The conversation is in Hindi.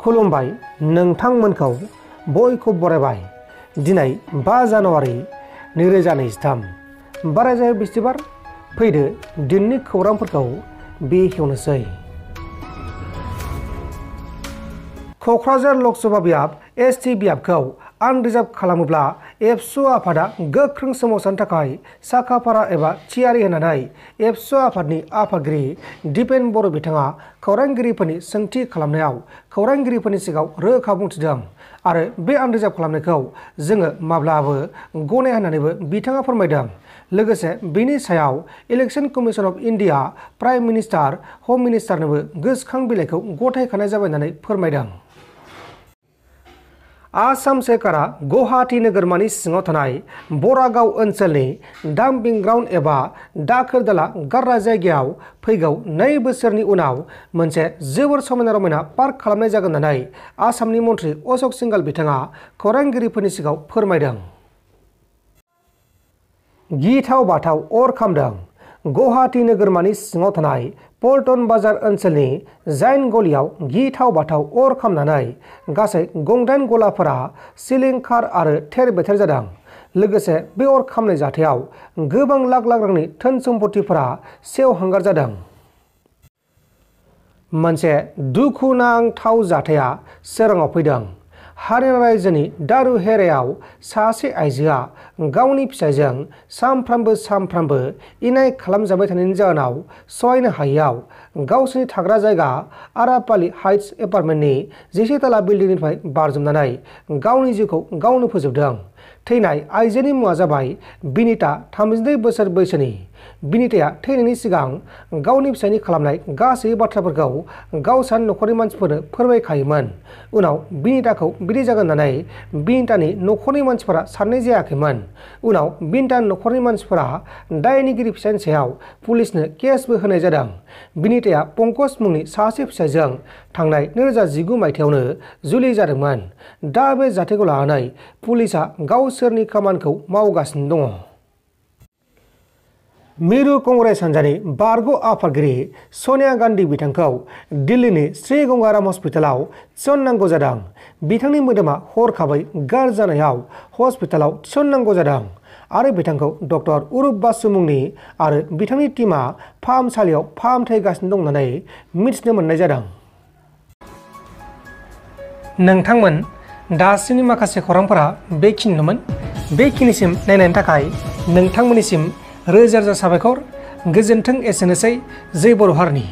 खुलुमबाय नोंथांमोनखौ बयखौ बरायबाय। दिनै 5 जानुवारि 2023 बारायजाय बिस्थिबार। फैदो दिननि खौरांफोरखौ बेखेवनोसै। क'क्राझार लकसभा बियाब एसटि बियाबखौ आनरिजार्भ खालामोब्ला एबसु आफादा गोख्रों सोमावसारनो थाखाय साखाफारा एबा थियारि होननानै एबसु आफादनि आफादगिरि दिपेन बर' बिथाङा खौरांगिरिफोरनि सोंथि खालामनायाव खौरांगिरिफोरनि सिगाङाव रोखा बुंथिदों आरो बे आनरिजार्भ खालामनायखौ जोङो माब्लाबो गनाया होननानैबो बिथाङा फोरमायदों। लोगोसे बेनि सायाव election commission of India, prime minister, हम मिनिस्टारनोबो गोसोखां बिलाइखौ गथायखानाय जाबाय होननानै फोरमायदों। आसाम सोरखारा गुवाहाटी नोगोरमानि सिङाव थानाय बरागाव ओनसोलनि डाम्पिं ग्राउन्ड एबा दाखोर दाला गारग्रा जायगायाव फैगौ 2 बोसोरनि उनाव मोनसे जोबोर समायना रमायना पार्क खालामनाय जागोन होननानै आसामनि मन्त्रि अशोक सिंघाल बिथाङा खौरांगिरिफोरनि सिगाङाव फोरमायदों। गिथाव बाथाव अर खामदों। गुवाहाटी नोगोरमानि सिङाव थानाय पल्टन बाजार ओनसोलनि जाइन गलियाव गिथाव बाथाव अर खामनानै गासै 9 गलाफोरा सिलिंखार आरो थेर बेथेर जादों। लोगोसे बे अर खामनाय जाथायाव गोबां लाख रांनि धोन सम्पथिफोरा सेवहांगार जादों। मोनसे दुखुनांथाव जाथाया सोराङाव फैदों। हारियाना रायजोनि दारुहेरायाव सासे आइजोआ गावनि फिसायजों सानफ्रामबो इनाय खालामजाबाय थानायनि जाहोनाव सहायनो हायैयाव गावसोरनि थाग्रा जायगा आरापाली हाइट्स एपार्टमेन्टनि 11 तला बिल्डिंनिफ्राय बारजुमनानै गावनि जिउखौ गावनो फोजोबदों। थैनाय आइजोनि मुङा जाबाय बिनिता, 32 बोसोर बैसोनि। बिनिताया थैनायनि सिगां गावनि फिसायनि खालामनाय गासै बाथ्राफोरखौ गावसानि न'खरनि मानसिफोरनो फोरमायखायोमोन। उनाव बिनिताखौ बिदि जागोन होननानै बिनितानि न'खरनि मानसिफोरा साननाय जायाखैमोन। उनाव बिनितानि न'खरनि मानसिफोरा दायनिगिरि फिसायनि सायाव पुलिसनो केसबो होनाय जादों। बिनिताया पंकज मुंनि सासे फिसायजों थांनाय 2019 मायथाइयावनो जुलि जादोंमोन। दा बे जाथायखौ लानानै पुलिसआ गावसोरनि खामानिखौ मावगासिनो दङ। मिरु कंग्रेस हान्जानि बारग' आफादगिरि सनिया गान्धी बिथांखौ दिल्लीनि श्री गंगाराम हस्पिटालाव थिसननांगौ जादों। बिथांनि मोदोमा हरखाबै गाज्रि जानायाव हस्पिटालाव थिसननांगौ जादों आरो बिथांखौ डक्टर उरुप बासु मुंनि आरो बिथांनि टीमा फाहामसालियाव फाहामथाय होगासिनो दं होननानै मिथिनो मोननाय जादों। नोंथांमोन दासिमनि माखासे खौरांफोरा बेखिनिनोमोन। बेखिनिसिम नायनायनि थाखाय नोंथांमोननिसिम रोजा रोजा साबायखर। गोजोन्थों। एसेनोसै। जय बर' हारिनि।